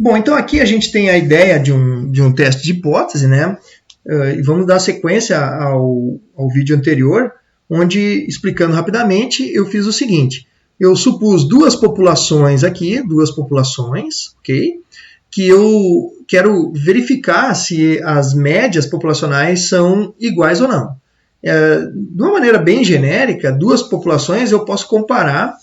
Bom, então aqui a gente tem a ideia de um teste de hipótese, né? E vamos dar sequência ao vídeo anterior, onde, explicando rapidamente, eu fiz o seguinte. Eu supus duas populações aqui, ok? Que eu quero verificar se as médias populacionais são iguais ou não. De uma maneira bem genérica, duas populações eu posso comparar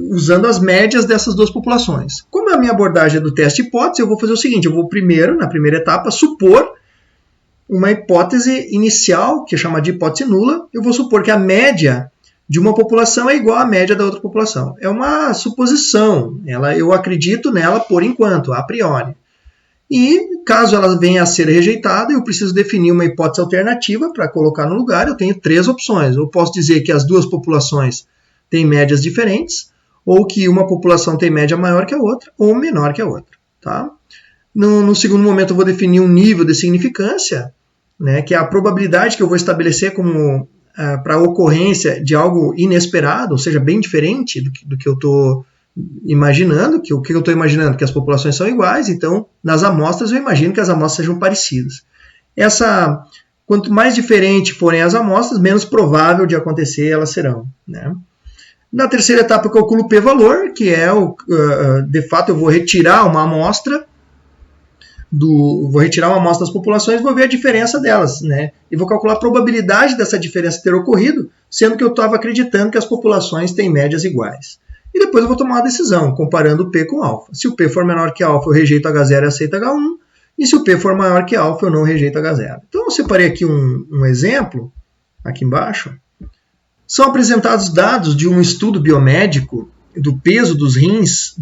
usando as médias dessas duas populações. Como a minha abordagem é do teste de hipótese, eu vou fazer o seguinte, eu vou primeiro, na primeira etapa, supor uma hipótese inicial, que é chamada de hipótese nula. Eu vou supor que a média de uma população é igual à média da outra população. É uma suposição, eu acredito nela por enquanto, a priori. E caso ela venha a ser rejeitada, eu preciso definir uma hipótese alternativa para colocar no lugar. Eu tenho três opções. Eu posso dizer que as duas populações têm médias diferentes, ou que uma população tem média maior que a outra, ou menor que a outra. Tá? No segundo momento, eu vou definir um nível de significância, né, que é a probabilidade que eu vou estabelecer como para a ocorrência de algo inesperado, ou seja, bem diferente do que eu estou imaginando. O que eu estou imaginando? Que as populações são iguais, então, nas amostras, eu imagino que as amostras sejam parecidas. Quanto mais diferente forem as amostras, menos provável de acontecer elas serão, né? Na terceira etapa, eu calculo o p-valor, que é, de fato, eu vou retirar uma amostra das populações e vou ver a diferença delas, né? E vou calcular a probabilidade dessa diferença ter ocorrido, sendo que eu estava acreditando que as populações têm médias iguais. E depois eu vou tomar uma decisão, comparando o P com alfa. Se o P for menor que alfa, eu rejeito H0 e aceito H1. E se o P for maior que alfa, eu não rejeito H0. Então eu separei aqui um exemplo, aqui embaixo. São apresentados dados de um estudo biomédico do peso dos rins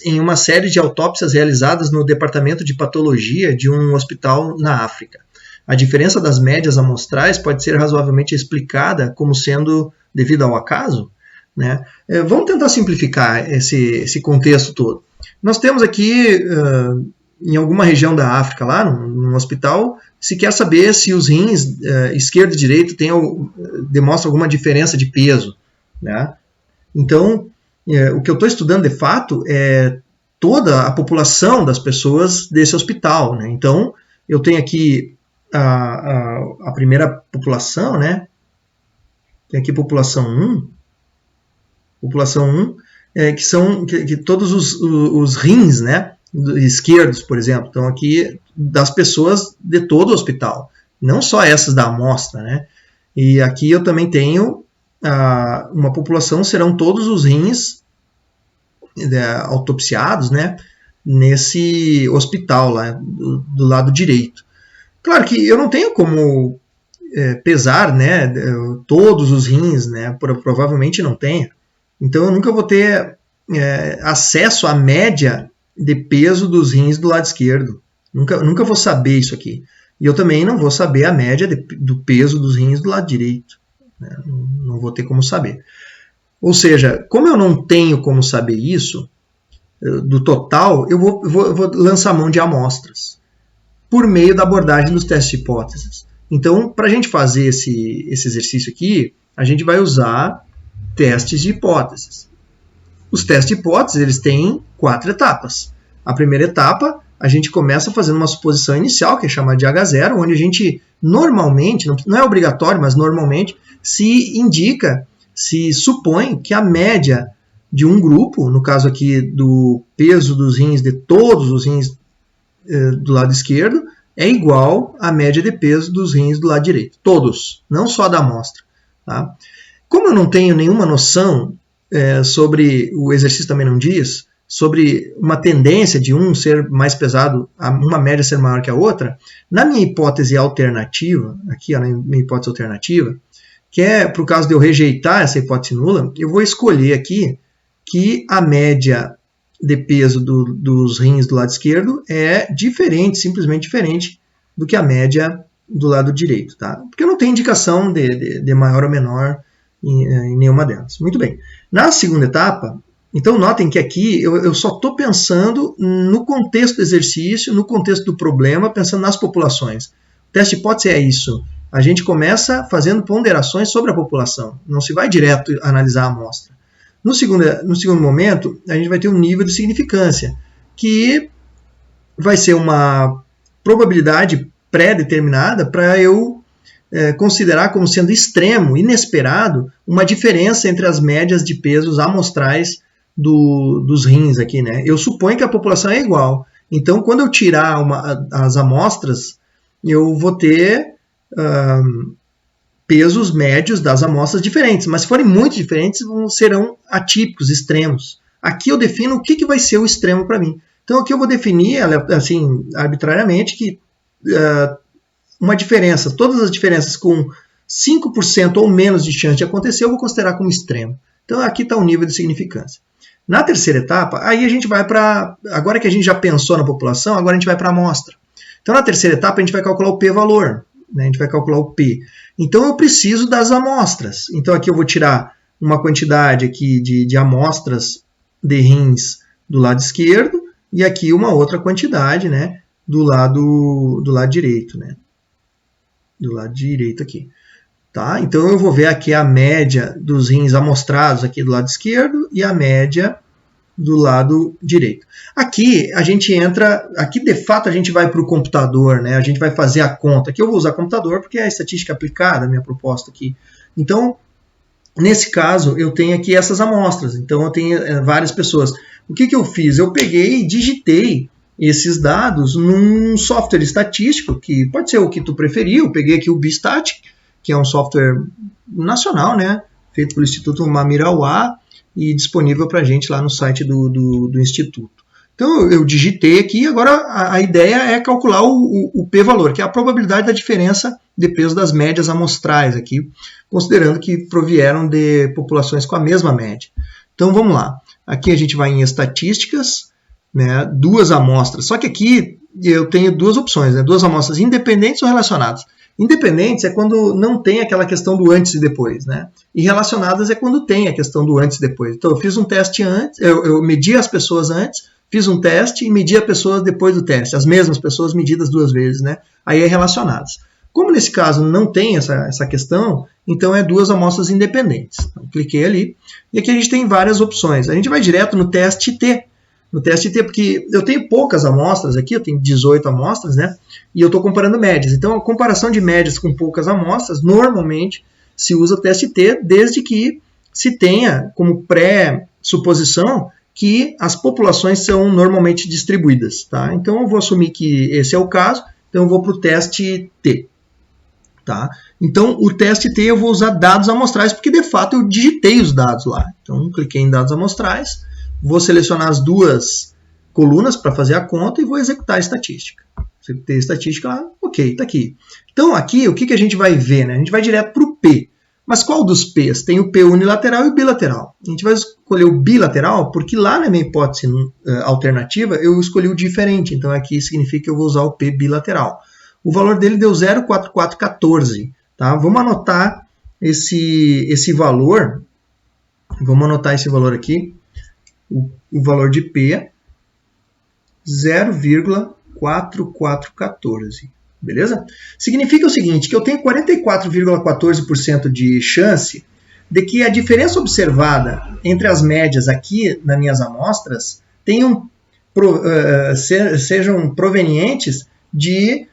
em uma série de autópsias realizadas no departamento de patologia de um hospital na África. A diferença das médias amostrais pode ser razoavelmente explicada como sendo devido ao acaso, né? Vamos tentar simplificar esse contexto todo. Nós temos aqui, em alguma região da África, lá num hospital, se quer saber se os rins esquerdo e direito demonstram alguma diferença de peso, né? Então, o que eu estou estudando de fato é toda a população das pessoas desse hospital, né? Então, eu tenho aqui a primeira população, né? Tem aqui população 1. População 1, que todos os rins, né? Esquerdos, por exemplo, estão aqui das pessoas de todo o hospital, não só essas da amostra, né? E aqui eu também tenho uma população, serão todos os rins autopsiados, né, nesse hospital lá do lado direito. Claro que eu não tenho como pesar, né, todos os rins, né, provavelmente não tenho. Então eu nunca vou ter acesso à média de peso dos rins do lado esquerdo. Nunca vou saber isso aqui. E eu também não vou saber a média do peso dos rins do lado direito. Né? Não vou ter como saber. Ou seja, como eu não tenho como saber isso, do total, eu vou lançar mão de amostras, por meio da abordagem dos testes de hipóteses. Então, para a gente fazer esse exercício aqui, a gente vai usar testes de hipóteses. Os testes de hipóteses, eles têm 4 etapas. A primeira etapa, a gente começa fazendo uma suposição inicial, que é chamada de H0, onde a gente normalmente, não é obrigatório, mas normalmente, se supõe que a média de um grupo, no caso aqui do peso dos rins, de todos os rins do lado esquerdo, é igual à média de peso dos rins do lado direito. Todos, não só da amostra. Tá? Como eu não tenho nenhuma noção sobre, o exercício também não diz, sobre uma tendência de um ser mais pesado, uma média ser maior que a outra, na minha hipótese alternativa, aqui na minha hipótese alternativa, que é para o caso de eu rejeitar essa hipótese nula, eu vou escolher aqui que a média de peso dos rins do lado esquerdo é diferente, simplesmente diferente, do que a média do lado direito. Tá? Porque eu não tenho indicação de maior ou menor em nenhuma delas. Muito bem. Na segunda etapa, então notem que aqui eu só estou pensando no contexto do exercício, no contexto do problema, pensando nas populações. O teste de hipótese é isso. A gente começa fazendo ponderações sobre a população. Não se vai direto analisar a amostra. No segundo momento, a gente vai ter um nível de significância, que vai ser uma probabilidade pré-determinada para eu considerar como sendo extremo, inesperado, uma diferença entre as médias de pesos amostrais dos rins aqui, né? Eu suponho que a população é igual. Então, quando eu tirar as amostras, eu vou ter pesos médios das amostras diferentes. Mas se forem muito diferentes, serão atípicos, extremos. Aqui eu defino o que vai ser o extremo para mim. Então, aqui eu vou definir, assim, arbitrariamente, que uma diferença, todas as diferenças com 5% ou menos de chance de acontecer, eu vou considerar como extremo. Então, aqui está o nível de significância. Na terceira etapa, aí a gente vai para... Agora que a gente já pensou na população, agora a gente vai para a amostra. Então, na terceira etapa, a gente vai calcular o p-valor. Né? A gente vai calcular o p. Então, eu preciso das amostras. Então, aqui eu vou tirar uma quantidade aqui de amostras de rins do lado esquerdo e aqui uma outra quantidade, né, do lado direito, né? Do lado direito aqui. Tá? Então, eu vou ver aqui a média dos rins amostrados aqui do lado esquerdo e a média do lado direito. Aqui a gente entra, aqui de fato a gente vai para o computador, né? A gente vai fazer a conta. Aqui eu vou usar computador porque é a estatística aplicada, a minha proposta aqui. Então, nesse caso, eu tenho aqui essas amostras. Então, eu tenho várias pessoas. O que eu fiz? Eu peguei e digitei esses dados num software estatístico, que pode ser o que tu preferir. Eu peguei aqui o BStat, que é um software nacional, né? Feito pelo Instituto Mamirauá e disponível para a gente lá no site do Instituto. Então, eu digitei aqui, agora a ideia é calcular o p-valor, que é a probabilidade da diferença de peso das médias amostrais aqui, considerando que provieram de populações com a mesma média. Então, vamos lá. Aqui a gente vai em estatísticas, né, duas amostras. Só que aqui eu tenho duas opções, né, duas amostras independentes ou relacionadas. Independentes é quando não tem aquela questão do antes e depois, né? E relacionadas é quando tem a questão do antes e depois. Então, eu fiz um teste antes, eu medi as pessoas antes, fiz um teste e medi as pessoas depois do teste. As mesmas pessoas medidas duas vezes, né? Aí é relacionadas. Como nesse caso não tem essa questão, então é duas amostras independentes. Então, cliquei ali. E aqui a gente tem várias opções. A gente vai direto no teste T. No teste T, porque eu tenho poucas amostras aqui, eu tenho 18 amostras, né? E eu estou comparando médias. Então, a comparação de médias com poucas amostras, normalmente se usa o teste T, desde que se tenha como pré-suposição que as populações são normalmente distribuídas. Tá? Então, eu vou assumir que esse é o caso, então eu vou para o teste T. Tá? Então, o teste T eu vou usar dados amostrais, porque de fato eu digitei os dados lá. Então, cliquei em dados amostrais, vou selecionar as duas colunas para fazer a conta e vou executar a estatística. Executei a estatística lá, ok, está aqui. Então, aqui, o que a gente vai ver? Né? A gente vai direto para o P. Mas qual dos P's? Tem o P unilateral e o bilateral. A gente vai escolher o bilateral, porque lá na minha hipótese alternativa, eu escolhi o diferente. Então, aqui significa que eu vou usar o P bilateral. O valor dele deu 0,4414. Tá? Vamos anotar esse valor. Vamos anotar esse valor aqui. O valor de P, 0,4414. Beleza? Significa o seguinte, que eu tenho 44,14% de chance de que a diferença observada entre as médias aqui nas minhas amostras sejam provenientes de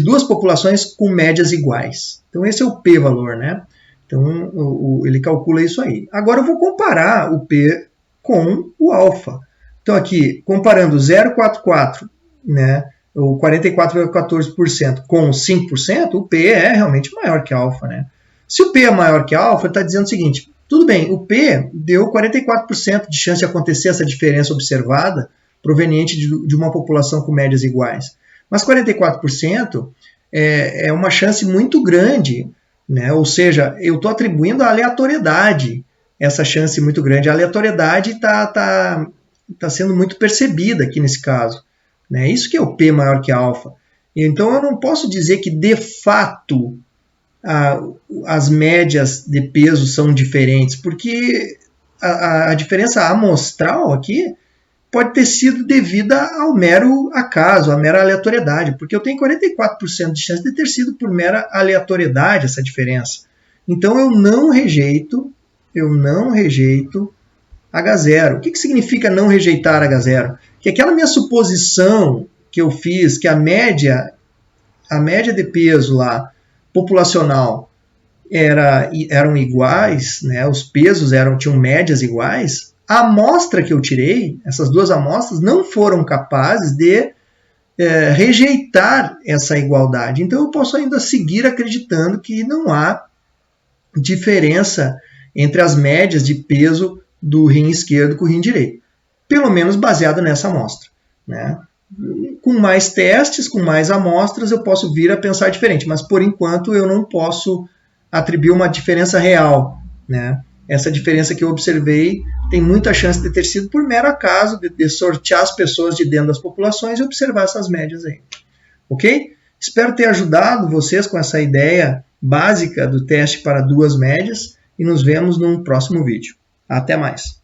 duas populações com médias iguais. Então, esse é o p-valor, né? Então, ele calcula isso aí. Agora, eu vou comparar o p com o alfa. Então, aqui, comparando 0,44, né, o 44,14% com 5%, o P é realmente maior que alfa. Né? Se o P é maior que alfa, está dizendo o seguinte, tudo bem, o P deu 44% de chance de acontecer essa diferença observada proveniente de uma população com médias iguais. Mas 44% é uma chance muito grande, né? Ou seja, eu estou atribuindo a aleatoriedade essa chance muito grande. A aleatoriedade está sendo muito percebida aqui nesse caso. Né? Isso que é o P maior que alfa. Então, eu não posso dizer que, de fato, as médias de peso são diferentes, porque a diferença amostral aqui pode ter sido devida ao mero acaso, à mera aleatoriedade, porque eu tenho 44% de chance de ter sido por mera aleatoriedade essa diferença. Então, eu não rejeito H0. O que significa não rejeitar H0? Que aquela minha suposição que eu fiz, que a média de peso lá, populacional, eram iguais, né? Os pesos tinham médias iguais, a amostra que eu tirei, essas duas amostras, não foram capazes de rejeitar essa igualdade. Então eu posso ainda seguir acreditando que não há diferença entre as médias de peso do rim esquerdo com o rim direito, pelo menos baseado nessa amostra, né? Com mais testes, com mais amostras, eu posso vir a pensar diferente, mas por enquanto eu não posso atribuir uma diferença real, né? Essa diferença que eu observei tem muita chance de ter sido por mero acaso, de sortear as pessoas de dentro das populações e observar essas médias aí. Ok? Espero ter ajudado vocês com essa ideia básica do teste para duas médias e nos vemos num próximo vídeo. Até mais!